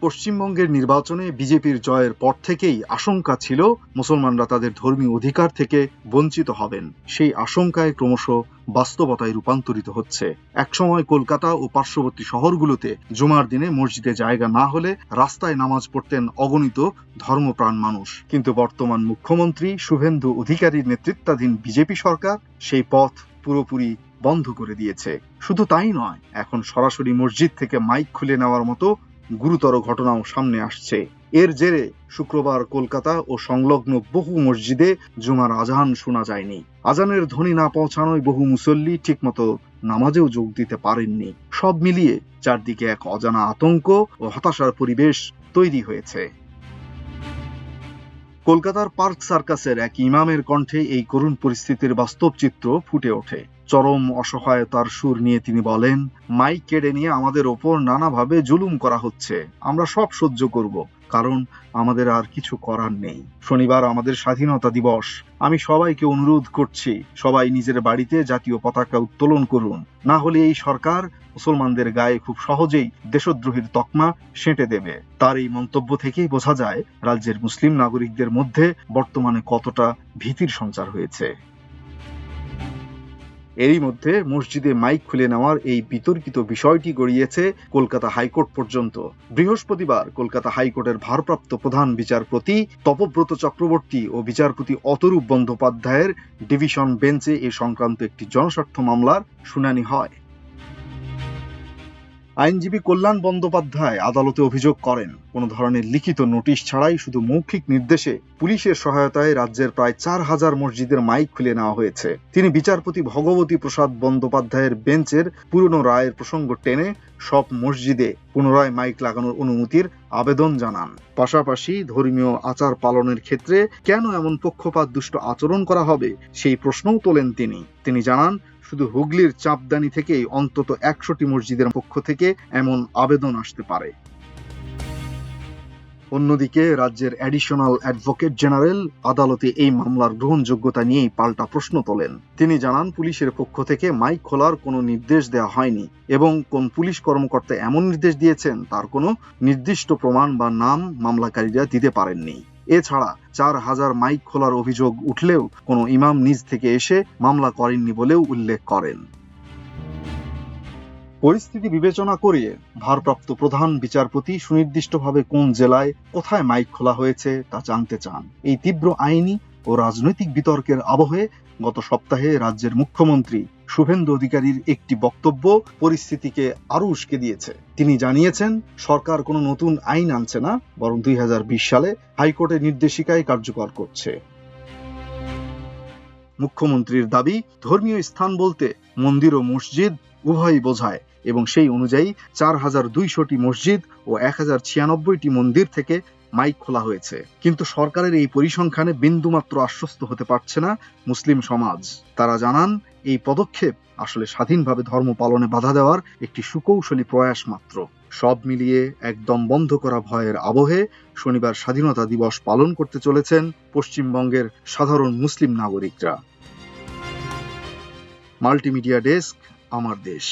পশ্চিমবঙ্গের নির্বাচনে বিজেপির জয়ের পর থেকেই আশঙ্কা ছিল মুসলমানরা তাদের ধর্মীয় অধিকার থেকে বঞ্চিত হবেন। সেই আশঙ্কায় ক্রমশ বাস্তবতায় রূপান্তরিত হচ্ছে। একসময় কলকাতা ও পার্শ্ববর্তী শহরগুলোতে জুমার দিনে মসজিদে জায়গা না হলে রাস্তায় নামাজ পড়তেন অগণিত ধর্মপ্রাণ মানুষ। কিন্তু বর্তমান মুখ্যমন্ত্রী শুভেন্দু অধিকারীর নেতৃত্বাধীন বিজেপি সরকার সেই পথ পুরোপুরি বন্ধ করে দিয়েছে। শুধু তাই নয়, এখন সরাসরি মসজিদ থেকে মাইক খুলে নেওয়ার মতো গুরুতর ঘটনাও সামনে আসছে। এর জেরে শুক্রবার কলকাতা ও সংলগ্ন বহু মসজিদে জুমার আজান শোনা যায়নি। আজানের ধ্বনি না পৌঁছানোয় বহু মুসল্লি ঠিকমতো নামাজেও যোগ দিতে পারেননি। সব মিলিয়ে চারদিকে এক অজানা আতঙ্ক ও হতাশার পরিবেশ তৈরি হয়েছে। কলকাতার পার্ক সার্কাসের এক ইমামের কণ্ঠে এই করুণ পরিস্থিতির বাস্তব চিত্র ফুটে ওঠে। চরম অসহায়তার সুর নিয়ে তিনি বলেন, মাইক কেড়ে নিয়ে আমাদের ওপর নানাভাবে জুলুম করা হচ্ছে। আমরা সব সহ্য করব, কারণ আমাদের আর কিছু করার নেই। শনিবার আমাদের স্বাধীনতা দিবস। আমি সবাইকে অনুরোধ করছি, সবাই নিজের বাড়িতে জাতীয় পতাকা উত্তোলন করুন। না হলে এই সরকার মুসলমানদের গায়ে খুব সহজেই দেশদ্রোহীর তকমা সেঁটে দেবে। তার এই মন্তব্য থেকেই বোঝা যায় রাজ্যের মুসলিম নাগরিকদের মধ্যে বর্তমানে কতটা ভীতির সঞ্চার হয়েছে। এরই মধ্যে মসজিদে মাইক খুলে নেওয়ার এই বিতর্কিত বিষয়টি গড়িয়েছে কলকাতা হাইকোর্ট পর্যন্ত। বৃহস্পতিবার কলকাতা হাইকোর্টের ভারপ্রাপ্ত প্রধান বিচারপতি তপব্রত চক্রবর্তী ও বিচারপতি অতরূপ বন্দ্যোপাধ্যায়ের ডিভিশন বেঞ্চে এ সংক্রান্ত একটি জনস্বার্থ মামলার শুনানি হয়। আইনজীবী কল্যাণ বন্দ্যোপাধ্যায় আদালতে অভিযোগ করেন, কোনো ধরনের লিখিত নোটিশ ছাড়াই শুধু মৌখিক নির্দেশে পুলিশের সহায়তায় রাজ্যের প্রায় 4000 মসজিদের মাইক খুলে নেওয়া হয়েছে। তিনি বিচারপতি ভগবতী প্রসাদ বন্দ্যোপাধ্যায়ের বেঞ্চের পুরনো রায়ের প্রসঙ্গ টেনে সব মসজিদে পুনরায় মাইক লাগানোর অনুমতির আবেদন জানান। পাশাপাশি ধর্মীয় আচার পালনের ক্ষেত্রে কেন এমন পক্ষপাত দুষ্ট আচরণ করা হবে সেই প্রশ্নও তোলেন তিনি জানান, শুধু হুগলির চাপদানি থেকেই অন্তত 100টি মসজিদের পক্ষ থেকে এমন আবেদন আসতে পারে। অন্যদিকে রাজ্যের অ্যাডিশনাল অ্যাডভোকেট জেনারেল আদালতে এই মামলার গ্রহণযোগ্যতা নিয়েই পাল্টা প্রশ্ন তোলেন। তিনি জানান, পুলিশের পক্ষ থেকে মাইক খোলার কোনো নির্দেশ দেওয়া হয়নি এবং কোন পুলিশ কর্মকর্তা এমন নির্দেশ দিয়েছেন তার কোনো নির্দিষ্ট প্রমাণ বা নাম মামলাকারীরা দিতে পারেননি। এছাড়া 4000 মাইক খোলার অভিযোগ উঠলেও কোনো ইমাম নিজ থেকে এসে মামলা করেননি বলেও উল্লেখ করেন। পরিস্থিতি বিবেচনা করে ভারপ্রাপ্ত প্রধান বিচারপতি সুনির্দিষ্টভাবে কোন জেলায় কোথায় মাইক খোলা হয়েছে তা জানতে চান। এই তীব্র আইনি ও রাজনৈতিক বিতর্কের আবহে গত সপ্তাহে রাজ্যের মুখ্যমন্ত্রী শুভেন্দু অধিকারীর একটি বক্তব্য পরিস্থিতিকে আরো উস্কে দিয়েছে। তিনি জানিয়েছেন, সরকার কোনো নতুন আইন আনছে না, বরং 2020 সালে হাইকোর্টের নির্দেশিকায় কার্যকর করছে। মুখ্যমন্ত্রীর দাবি, ধর্মীয় স্থান বলতে মন্দির ও মসজিদ উভয়ই বোঝায় এবং সেই অনুযায়ী 4200টি মসজিদ ও 1096টি মন্দির থেকে মাইক খোলা হয়েছে। কিন্তু সরকারের এই পরিসংখ্যানে বিন্দুমাত্র আশ্বস্ত হতে পারছে না মুসলিম সমাজ। তারা জানান, এই পদক্ষেপ আসলে স্বাধীনভাবে ধর্ম পালনে বাধা দেওয়ার একটি সুকৌশলী প্রয়াস মাত্র। সব মিলিয়ে একদম বন্ধ করা ভয়ের আবহে শনিবার স্বাধীনতা দিবস পালন করতে চলেছেন পশ্চিমবঙ্গের সাধারণ মুসলিম নাগরিকরা। মাল্টিমিডিয়া ডেস্ক, আমার দেশ।